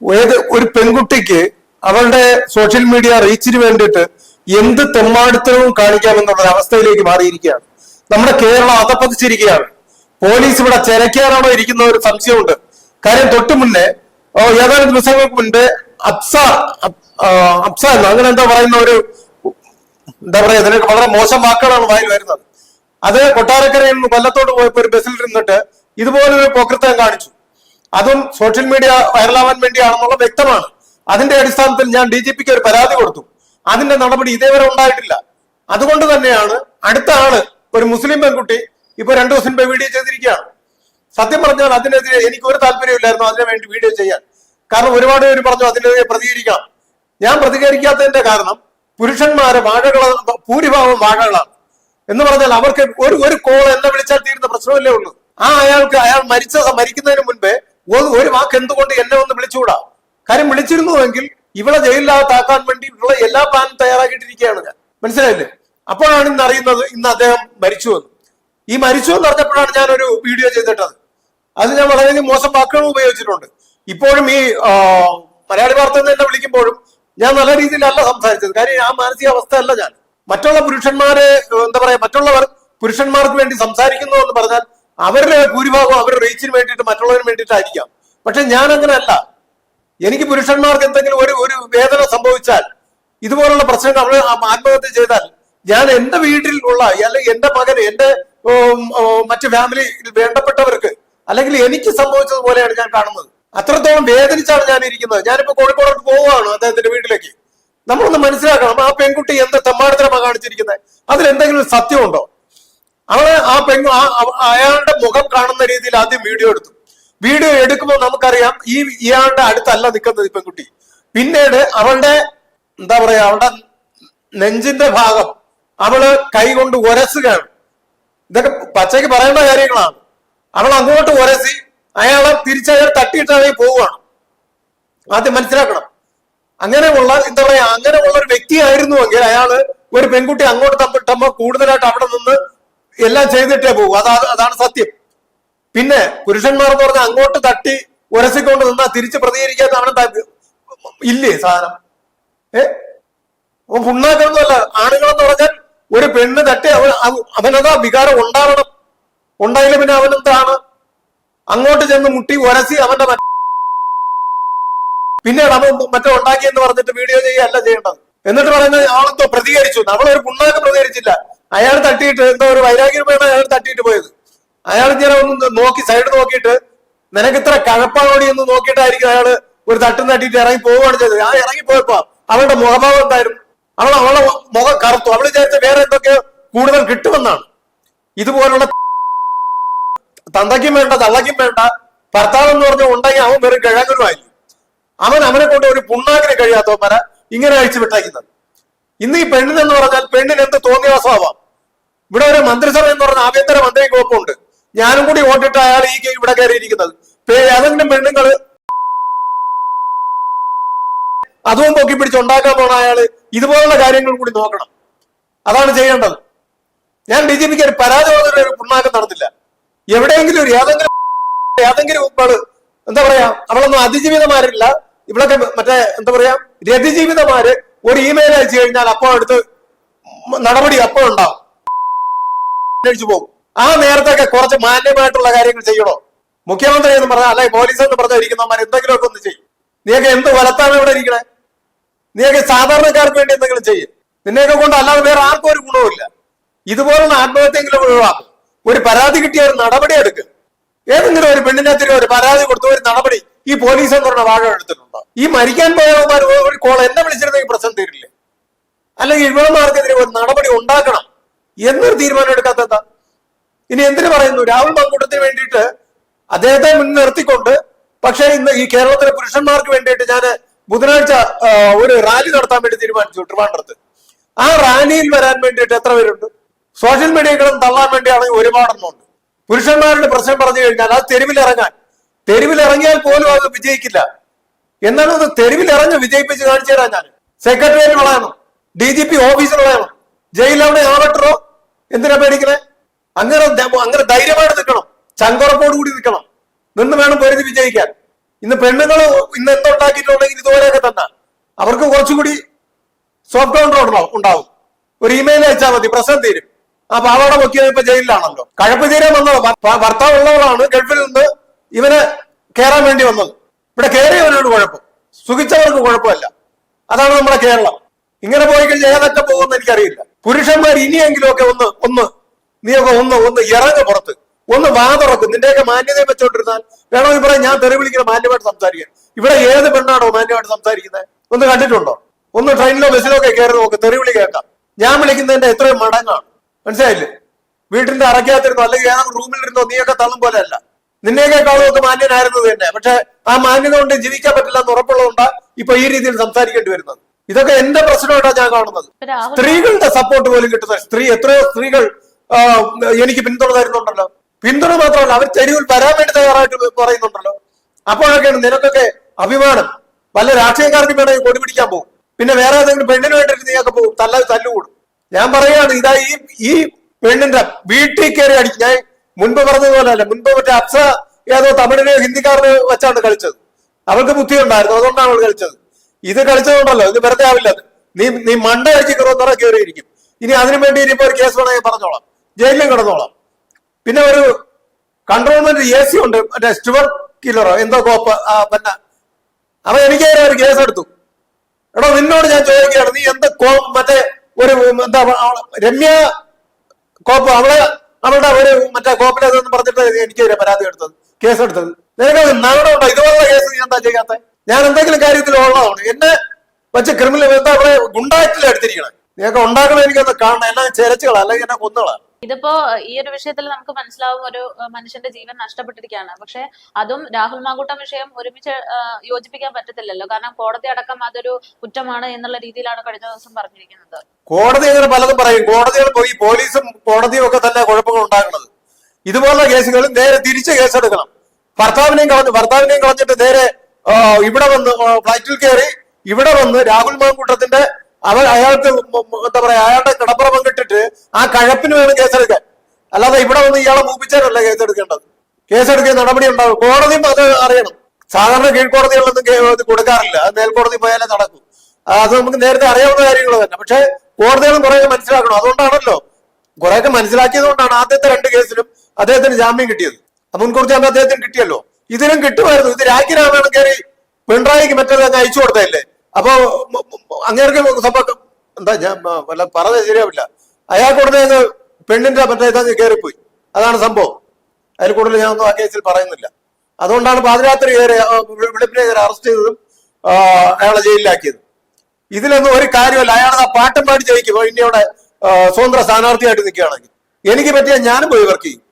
ഒരു പെൺകുട്ടിക്ക് അവളുടെ സോഷ്യൽ മീഡിയ റീച്ചിന് വേണ്ടിയിട്ട് എന്ത് തെമ്മാടിത്തരവും കാണിക്കാമെന്നുള്ള അവസ്ഥയിലേക്ക് മാറിയിരിക്കുകയാണ്. നമ്മുടെ കേരളം അതപ്പതിച്ചിരിക്കുകയാണ്. പോലീസ് ഇവിടെ ചെരക്കാനാണോ ഇരിക്കുന്ന ഒരു സംശയമുണ്ട്. കാര്യം തൊട്ടു മുന്നേ ഏതാനും ദിവസങ്ങൾക്ക് മുൻപേ അപ്സ അങ്ങനെ എന്താ പറയുന്ന ഒരു എന്താ പറയാ ഇതിനൊക്കെ വളരെ മോശം വാക്കുകളാണ് വായിൽ വരുന്നത്. അത് കൊട്ടാരക്കരയിൽ നിന്ന് കൊല്ലത്തോട്ട് പോയപ്പോ ഒരു ബസ്സിൽ ഇരുന്നിട്ട് ഇതുപോലൊരു പോക്കൃത്തം കാണിച്ചു. അതും സോഷ്യൽ മീഡിയ വൈറലാവാൻ വേണ്ടിയാണെന്നുള്ള വ്യക്തമാണ്. അതിന്റെ അടിസ്ഥാനത്തിൽ ഞാൻ DGPക്ക് ഒരു പരാതി കൊടുത്തു. അതിന്റെ നടപടി ഇതേവരെ ഉണ്ടായിട്ടില്ല. അതുകൊണ്ട് തന്നെയാണ് അടുത്ത ആള് ഒരു മുസ്ലിം പെൺകുട്ടി ഇപ്പൊ 2 ദിവസം മുമ്പ് വീഡിയോ ചെയ്തിരിക്കുകയാണ്. സത്യം പറഞ്ഞാൽ അതിനെതിരെ എനിക്ക് ഒരു താല്പര്യമില്ലായിരുന്നു അതിനു വേണ്ടി വീഡിയോ ചെയ്യാൻ. കാരണം ഒരുപാട് പേര് പറഞ്ഞു അതിനെതിരെ പ്രതികരിക്കാം. ഞാൻ പ്രതികരിക്കാത്തതിന്റെ കാരണം പുരുഷന്മാരെ ഭൂരിഭാഗം വാഴകളാണ് എന്ന് പറഞ്ഞാൽ അവർക്ക് ഒരു കോൾ എന്നെ വിളിച്ചാൽ തീരുന്ന പ്രശ്നമല്ലേ ഉള്ളൂ. അയാൾ മരിക്കുന്നതിന് മുൻപേ ഒരു വാക്ക് എന്തുകൊണ്ട് എന്നെ ഒന്ന് വിളിച്ചുകൂടാ? കാര്യം വിളിച്ചിരുന്നുവെങ്കിൽ ഇവളെ ജയിലിനകത്താക്കാൻ വേണ്ടി ഉള്ള എല്ലാ പ്ലാനും തയ്യാറാക്കിയിട്ടിരിക്കുകയാണ് ഞാൻ. മനസ്സിലായില്ലേ? അപ്പോഴാണ് ഇന്ന് അറിയുന്നത് ഇന്ന് അദ്ദേഹം മരിച്ചു എന്ന്. ഈ മരിച്ചു എന്ന് പറഞ്ഞപ്പോഴാണ് ഞാനൊരു വീഡിയോ ചെയ്തിട്ടത്. അത് ഞാൻ വളരെയധികം മോശം വാക്കുകൾ ഉപയോഗിച്ചിട്ടുണ്ട്. ഇപ്പോഴും ഈ മലയാളി വാർത്ത എന്നെ വിളിക്കുമ്പോഴും ഞാൻ നല്ല രീതിയിലല്ല സംസാരിച്ചത്. കാര്യം ആ മാനസികാവസ്ഥ അല്ല ഞാൻ. മറ്റുള്ള പുരുഷന്മാരെ എന്താ പറയാ മറ്റുള്ളവർ പുരുഷന്മാർക്ക് വേണ്ടി സംസാരിക്കുന്നു എന്ന് പറഞ്ഞാൽ അവരുടെ ഭൂരിഭാഗം അവരുടെ റീച്ചിന് വേണ്ടിയിട്ട് മറ്റുള്ളവരിന് വേണ്ടിയിട്ടായിരിക്കാം. പക്ഷെ ഞാൻ അങ്ങനെ അല്ല. എനിക്ക് പുരുഷന്മാർക്ക് എന്തെങ്കിലും ഒരു വേദന സംഭവിച്ചാൽ ഇതുപോലുള്ള പ്രശ്നങ്ങൾ അവർ ആത്മഹത്യ ചെയ്താൽ ഞാൻ എന്റെ വീട്ടിൽ ഉള്ള അല്ലെങ്കിൽ എന്റെ മകന് എന്റെ മറ്റു ഫാമിലിയിൽ വേണ്ടപ്പെട്ടവർക്ക് അല്ലെങ്കിൽ എനിക്ക് സംഭവിച്ചതുപോലെയാണ് ഞാൻ കാണുന്നത്. അത്രത്തോളം വേദനിച്ചാണ് ഞാൻ ഇരിക്കുന്നത്. ഞാനിപ്പോ കോഴിക്കോടോട്ട് പോവുകയാണ് അദ്ദേഹത്തിന്റെ വീട്ടിലേക്ക്. നമ്മളൊന്ന് മനസ്സിലാക്കണം, ആ പെൺകുട്ടി എന്ത് തെമ്മാടിത്തരമാണ് കാണിച്ചിരിക്കുന്നത്. അതിലെന്തെങ്കിലും സത്യമുണ്ടോ? അയാളുടെ മുഖം കാണുന്ന രീതിയിൽ ആദ്യം വീഡിയോ എടുത്തു. വീഡിയോ എടുക്കുമ്പോൾ നമുക്കറിയാം ഇയാളുടെ അടുത്തല്ല നിൽക്കുന്നത് ഈ പെൺകുട്ടി. പിന്നീട് അവളുടെ എന്താ പറയാ അവളുടെ നെഞ്ചിന്റെ ഭാഗം അവള് കൈ കൊണ്ട് ഉരസുകയാണ്. ഇതൊക്കെ പച്ചയ്ക്ക് പറയേണ്ട കാര്യങ്ങളാണ്. അവൾ അങ്ങോട്ട് ഉരസി അയാളെ തിരിച്ചയാൾ തട്ടിയിട്ടാണെങ്കിൽ പോവുകയാണ്. ആദ്യം മനസ്സിലാക്കണം. അങ്ങനെയുള്ള എന്താ പറയാ അങ്ങനെയുള്ള ഒരു വ്യക്തിയായിരുന്നുവെങ്കിൽ അയാള് ഒരു പെൺകുട്ടി അങ്ങോട്ട് തമ്മിട്ടുമ്പോ കൂടുതലായിട്ട് അവിടെ നിന്ന് എല്ലാം ചെയ്തിട്ടേ പോകും. അതാണ് സത്യം. പിന്നെ പുരുഷന്മാർ എന്ന് പറഞ്ഞാൽ അങ്ങോട്ട് തട്ടി ഉരസിക്കൊണ്ട് നിന്നാ തിരിച്ച് പ്രതികരിക്കാത്ത അവനെ ഇല്ലേ സാധനം? പുണ്ണാക്കൊന്നുമല്ല. ആണുങ്ങളെന്ന് പറഞ്ഞാൽ ഒരു പെണ്ണ് തട്ടി അവനതാ വികാരം ഉണ്ടാവണം. ഉണ്ടായില്ല പിന്നെ അവനെന്താണ് അങ്ങോട്ട് ചെന്ന് മുട്ടി ഉരസി അവന്റെ പിന്നീട് അവൻ മറ്റേ ഉണ്ടാക്കിയെന്ന് പറഞ്ഞിട്ട് വീഡിയോ ചെയ്യല്ല ചെയ്യേണ്ടത്. എന്നിട്ട് പറയുന്നത് ആളെന്തോ പ്രതികരിച്ചു. അവളൊരു പുണ്ണാക്ക് പ്രതികരിച്ചില്ല. അയാൾ തട്ടിയിട്ട് എന്തോ ഒരു വൈരാഗ്യമാണ് അയാൾ തട്ടിയിട്ട് പോയത്. അയാൾ ഇങ്ങനെ ഒന്ന് നോക്കി സൈഡ് നോക്കിയിട്ട് നിനക്ക് ഇത്ര കഴപ്പാണോടി എന്ന് നോക്കിയിട്ടായിരിക്കും അയാള് ഒരു തട്ടും തട്ടിയിട്ട് ഇറങ്ങി പോവുകയാണ് ചെയ്തത്. ആ ഇറങ്ങിപ്പോയപ്പോ അവളുടെ മുഖഭാവം എന്തായിരുന്നു? അവളെ മുഖം കറുത്തു. അവള് വിചാരിച്ച വേറെ എന്തൊക്കെയോ കൂടുതൽ കിട്ടുമെന്നാണ്. ഇതുപോലുള്ള തന്തയ്ക്കും വേണ്ട തള്ളയ്ക്കും വേണ്ട ഭർത്താവ് എന്ന് പറഞ്ഞ ഉണ്ടെങ്കിൽ അവൻ വെറും കിഴങ്ങനുമായിരിക്കും. അവനെ കൊണ്ട് ഒരു പുണ്ണാക്കിന് കഴിയാത്തവന്മാരെ ഇങ്ങനെ അഴിച്ചു വിട്ടയക്കുന്നത്. ഇന്ന് ഈ പെണ്ണിനെന്ന് പറഞ്ഞാൽ പെണ്ണിന് എന്ത് തോന്നിയാസമാവാം. ഇവിടെ ഒരു മന്ത്രിസഭ എന്ന് പറഞ്ഞ ആഭ്യന്തര മന്ത്രി കോപ്പുണ്ട്. ഞാനും കൂടി വോട്ടിട്ട് അയാൾ ഇവിടെ കയറിയിരിക്കുന്നത്. ഏതെങ്കിലും പെണ്ണുങ്ങള് അതും പൊക്കി പിടിച്ചുണ്ടാക്കാൻ പോണ അയാള് ഇതുപോലുള്ള കാര്യങ്ങൾ കൂടി നോക്കണം. അതാണ് ചെയ്യേണ്ടത്. ഞാൻ DGPക്ക് ഒരു പരാതി ഒരു പുണ്ണാക്കം നടന്നില്ല. എവിടെയെങ്കിലും ഏതെങ്കിലും എന്താ പറയാ അവളൊന്നും അതിജീവിതമാരില്ല. ഇവിടൊക്കെ മറ്റേ എന്താ പറയാ രതിജീവിതമാര് ഒരു ഇമെയിൽ അയച്ചു കഴിഞ്ഞാൽ അപ്പോൾ അടുത്ത് നടപടി അപ്പോഴുണ്ടാവും. അഴിച്ചു പോകും. ആ നേരത്തൊക്കെ കുറച്ച് മാന്യമായിട്ടുള്ള കാര്യങ്ങൾ ചെയ്യണോ? മുഖ്യമന്ത്രി എന്ന് പറഞ്ഞാൽ അല്ലെ പോലീസ് എന്ന് പറഞ്ഞാൽ ഇരിക്കുന്നവന്മാർ എന്തെങ്കിലുമൊക്കെ ഒന്ന് ചെയ്യും. നീയൊക്കെ എന്ത് വലത്താണ് ഇവിടെ ഇരിക്കണേ? നീയൊക്കെ സാധാരണക്കാർക്ക് വേണ്ടി എന്തെങ്കിലും ചെയ്യും. നിന്നെയൊക്കെ കൊണ്ട് അല്ലാതെ വേറെ ആർക്കും ഒരു ഗുണവുമില്ല. ഇതുപോലുള്ള ആത്മഹത്യയെങ്കിലും ഒഴിവാക്കും. ഒരു പരാതി കിട്ടിയ ഒരു നടപടി എടുക്കുക. ഏതെങ്കിലും ഒരു പെണ്ണിനെതിരെ ഒരു പരാതി കൊടുത്ത ഒരു നടപടി ഈ പോലീസ് എന്ന് പറഞ്ഞ വാഴ എടുത്തിട്ടുണ്ടോ? ഈ മരിക്കാൻ പോയവന്മാർ ഒരു കോൾ എന്നെ വിളിച്ചിരുന്നെങ്കിൽ പ്രശ്നം തീരില്ലേ? അല്ലെങ്കിൽ ഇവന്മാർക്കെതിരെ ഒരു നടപടി ഉണ്ടാക്കണം എന്നൊരു തീരുമാനം എടുക്കാത്ത ഇനി എന്തിനു പറയുന്നു? രാഹുൽ മങ്കൂട്ടത്തിന് വേണ്ടിയിട്ട് അദ്ദേഹത്തെ മുൻനിർത്തിക്കൊണ്ട് പക്ഷേ ഇന്ന് ഈ കേരളത്തിലെ പുരുഷന്മാർക്ക് വേണ്ടിയിട്ട് ഞാൻ ബുധനാഴ്ച ഒരു റാലി നടത്താൻ വേണ്ടി തീരുമാനിച്ചു ട്രിവാൻഡ്രത്ത്. ആ റാലിയിൽ വരാൻ വേണ്ടിയിട്ട് എത്ര പേരുണ്ട്? സോഷ്യൽ മീഡിയകളും തള്ളാൻ വേണ്ടിയാണെങ്കിൽ ഒരുപാടെണ്ണമുണ്ട്. പുരുഷന്മാരുടെ പ്രശ്നം പറഞ്ഞു കഴിഞ്ഞാൽ അത് തെരുവിലിറങ്ങിയാൽ പോലും അത് വിജയിക്കില്ല. എന്നാലും അത് തെരുവിലിറങ്ങി വിജയിപ്പിച്ച് കാണിച്ചു തരാൻ ഞാൻ സെക്രട്ടേറിയറ്റ് വളയണം, DGP ഓഫീസിൽ വളയണം, ജയിലവിടെ ആവട്ടോ. എന്തിനാ പേടിക്കണേ? അങ്ങനെ ധൈര്യമായിട്ട് നിൽക്കണം, ചങ്കുറപ്പോട് കൂടി നിൽക്കണം. നിന്ന് വേണം പൊരുതി വിജയിക്കാൻ. ഇന്ന് പെണ്ണുങ്ങൾ ഇന്ന് എന്തുണ്ടാക്കിയിട്ടുണ്ടെങ്കിൽ ഇതുപോലെയൊക്കെ തന്നെ അവർക്ക് കുറച്ചുകൂടി സോഫ്റ്റ് കൗണ്ടർ ഉണ്ടാവും. ഒരു ഇമെയിൽ അയച്ചാൽ മതി, പ്രശ്നം തീരും. ആ പാവയുടെ മുഖ്യ ഇപ്പൊ ജയിലിലാണല്ലോ. കഴപ്പ് തീരെ വന്നത് ഭർത്താവ് ഉള്ളവളാണ് ഗൾഫിൽ നിന്ന് ഇവന് കയറാൻ വേണ്ടി വന്നത്. ഇവിടെ കയറിയവനോട് കുഴപ്പം, സുഖിച്ചവർക്ക് കുഴപ്പമില്ല. അതാണ് നമ്മുടെ കേരളം. ഇങ്ങനെ പോയി കഴിഞ്ഞാൽ ഏതൊക്കെ പോകുമെന്ന് എനിക്കറിയില്ല. പുരുഷന്മാർ ഇനിയെങ്കിലും ഒക്കെ നീയൊക്കെ ഒന്ന് ഇറങ്ങ പുറത്ത്, ഒന്ന് വാ തുറക്കും. നിന്റെയൊക്കെ മാന്യതയെ വെച്ചോണ്ടിരുന്നാൽ വേണമെങ്കിൽ പറയാം ഞാൻ തെറി വിളിക്കുന്ന മാന്യമായിട്ട് സംസാരിക്കാൻ. ഇവിടെ ഏത് പെണ്ണാണോ മാന്യമായിട്ട് സംസാരിക്കുന്നത്? ഒന്ന് കണ്ടിട്ടുണ്ടോ? ഒന്ന് ട്രെയിനിലോ ബസ്സിലോ ഒക്കെ കയറി നോക്ക്, തെറി വിളി കേൾക്കാം. ഞാൻ വിളിക്കുന്നതിന്റെ എത്രയും മടങ്ങാണ്. മനസ്സിലായില്ലേ? വീട്ടിന്റെ അറയ്ക്കകത്തിരുന്നോ അല്ലെങ്കിൽ ഏതെങ്കിലും റൂമിലിരുന്നോ നീയൊക്കെ തള്ളും പോലെ അല്ല. നിന്നേക്കാളും ഒക്കെ മാന്യനായിരുന്നത് തന്നെ. പക്ഷെ ആ മാന്യത കൊണ്ട് ജീവിക്കാൻ പറ്റില്ല എന്ന് ഉറപ്പുള്ളതുകൊണ്ടാ ഇപ്പൊ ഈ രീതിയിൽ സംസാരിക്കേണ്ടി വരുന്നത്. ഇതൊക്കെ എന്റെ പ്രശ്നമായിട്ടാണ് ഞാൻ കാണുന്നത്. സ്ത്രീകളുടെ സപ്പോർട്ട് പോലും കിട്ടുന്നത്. എത്രയോ സ്ത്രീകൾ എനിക്ക് പിന്തുണ തരുന്നുണ്ടല്ലോ. പിന്തുണ മാത്രമല്ല, അവർ തെരുവിൽ വരാൻ വേണ്ടി തയ്യാറായിട്ട് പറയുന്നുണ്ടല്ലോ. അപ്പോഴൊക്കെയാണ് നിനക്കൊക്കെ അഭിമാനം. വല്ല രാഷ്ട്രീയക്കാർക്ക് വേണമെങ്കിൽ കൊടി പിടിക്കാൻ പോകും. പിന്നെ വേറെ ഏതെങ്കിലും പെണ്ണിന് വേണ്ടിയിട്ട് നീയൊക്കെ പോകും, തല്ലുകൂടും. ഞാൻ പറയുകയാണ്, ഇതാ ഈ പെണ്ണിന്റെ വീട്ടിൽ കയറി അടിക്കും. ഞാൻ മുൻപ് പറഞ്ഞതുപോലെ അല്ല, മുൻപ് മറ്റേ അപ്സ ഏതോ തമിഴിനെയോ ഹിന്ദിക്കാരനെ വെച്ചാണ് കളിച്ചത്. അവൾക്ക് ബുദ്ധി ഉണ്ടായിരുന്നു, അതുകൊണ്ടാണ് അവൾ കളിച്ചത്. ഇത് കളിച്ചതുകൊണ്ടല്ലോ, ഇത് വെറുതെ ആവില്ല. നീ മണ്ട അടിച്ച് കയറുന്നറ കയറിയിരിക്കും. ഇനി അതിനു വേണ്ടി ഇനിയിപ്പോ ഒരു കേസ് വേണമെങ്കിൽ പറഞ്ഞോളാം, ജയിലിലും കിടന്നോളാം. പിന്നെ ഒരു കൺട്രോൾമെന്റ് AC ഉണ്ട്, മറ്റേ സ്റ്റുവർട്ട് കില്ലറോ എന്തോ കോപ്പ് പിന്നെ അവൻ എനിക്കേറെ ഒരു കേസ് എടുത്തു. എടോ നിന്നോട് ഞാൻ ചോദിക്കുകയാണ്, നീ എന്താ മറ്റേ ഒരു എന്താ രമ്യ കോപ്പ് അവളുടെ ഒരു മറ്റേ കോപ്പിലെന്ന് പറഞ്ഞിട്ട് എനിക്കെതിരെ പരാതി എടുത്തത്, കേസ് എടുത്തത്. നിനക്ക് നാണമുണ്ടോ? ഇതുപോലുള്ള കേസ് നീ എന്താ ചെയ്യാത്ത? ഞാൻ എന്തെങ്കിലും കാര്യത്തിൽ ഉള്ളതാണ്. എന്നെ വെച്ച് ക്രിമിനൽ എന്താ പറയാ ഗുണ്ടായിട്ടില്ല എടുത്തിരിക്കണം. നീയൊക്കെ ഉണ്ടാക്കണം, എനിക്കൊന്ന് കാണണം. എല്ലാം ചെരച്ചുകളാ അല്ലെങ്കിൽ എന്നെ കൊന്നുകളാ. ഇതിപ്പോ ഈ ഒരു വിഷയത്തിൽ നമുക്ക് മനസ്സിലാവും, ഒരു മനുഷ്യന്റെ ജീവൻ നഷ്ടപ്പെട്ടിരിക്കുകയാണ്. പക്ഷെ അതും രാഹുൽ മാങ്കൂട്ടം വിഷയം ഒരുമിച്ച് യോജിപ്പിക്കാൻ പറ്റത്തില്ലല്ലോ. കാരണം കോടതി അടക്കം അതൊരു കുറ്റമാണ് എന്നുള്ള രീതിയിലാണ് കഴിഞ്ഞ ദിവസം പറഞ്ഞിരിക്കുന്നത്. കോടതി അങ്ങനെ പലതും പറയും. കോടതികൾ പോയി പോലീസും കോടതിയും ഒക്കെ തന്നെ കുഴപ്പങ്ങൾ ഉണ്ടാക്കുന്നത്. ഇതുപോലുള്ള കേസുകൾ നേരെ തിരിച്ച് കേസെടുക്കണം. ഭർത്താവിനെയും കളഞ്ഞിട്ട് നേരെ ഇവിടെ വന്ന് ഫ്ലൈറ്റിൽ കയറി ഇവിടെ വന്ന് രാഹുൽ മാങ്കൂട്ടത്തിന്റെ അയാൾക്ക് എന്താ പറയാ അയാളുടെ കിടപ്പുറ പങ്കിട്ടിട്ട് ആ കഴപ്പിന് വേണം കേസെടുക്കാൻ. അല്ലാതെ ഇവിടെ വന്ന് ഇയാളെ മൂപ്പിച്ചാലല്ല കേസെടുക്കേണ്ടത്. കേസെടുക്കാൻ നടപടി ഉണ്ടാവും. കോടതിയും അത് അറിയണം. സാധാരണ കീഴ്ക്കോടതികളൊന്നും കൊടുക്കാറില്ല, അത് മേൽക്കോടതി പോയാലേ നടക്കും. അത് നമുക്ക് നേരത്തെ അറിയാവുന്ന കാര്യങ്ങൾ തന്നെ. പക്ഷെ കോടതികളും കുറെ മനസ്സിലാക്കണം. അതുകൊണ്ടാണല്ലോ കുറെയൊക്കെ മനസ്സിലാക്കിയത് കൊണ്ടാണ് ആദ്യത്തെ 2 കേസിലും അദ്ദേഹത്തിന് ജാമ്യം കിട്ടിയത്. മുൻകൂർ ജാമ്യം അദ്ദേഹത്തിന് കിട്ടിയല്ലോ. ഇതിനും കിട്ടുമായിരുന്നു. ഇത് രാഖിരാമേണം കയറി പിണറായിക്ക് മറ്റേത് അങ്ങ് അയച്ചു കൊടുത്തതല്ലേ. അപ്പൊ അങ്ങേർക്ക് സംഭവം എന്താ ഞാൻ വല്ല പറഞ്ഞത് ശരിയാവില്ല. അയാൾക്കുടനെ പെണ്ണിന്റെ മറ്റേ ഇതങ്ങ് കയറിപ്പോയി. അതാണ് സംഭവം. അതിൽ കൂടുതൽ ഞാൻ ഒന്നും ആ കേസിൽ പറയുന്നില്ല. അതുകൊണ്ടാണ് പാതിരാത്രി വെളുപ്പിനെ അറസ്റ്റ് ചെയ്തതും അയാളെ ജയിലിലാക്കിയത്. ഇതിലൊന്നും ഒരു കാര്യമല്ല. അയാൾ ആ പാട്ടും പാടി ജയിക്കും ഇന്ത്യയുടെ സ്വതന്ത്ര സ്ഥാനാർത്ഥിയായിട്ട് നിൽക്കുകയാണെങ്കിൽ. എനിക്ക് പറ്റിയ ഞാനും പോയി വർക്ക് ചെയ്യും.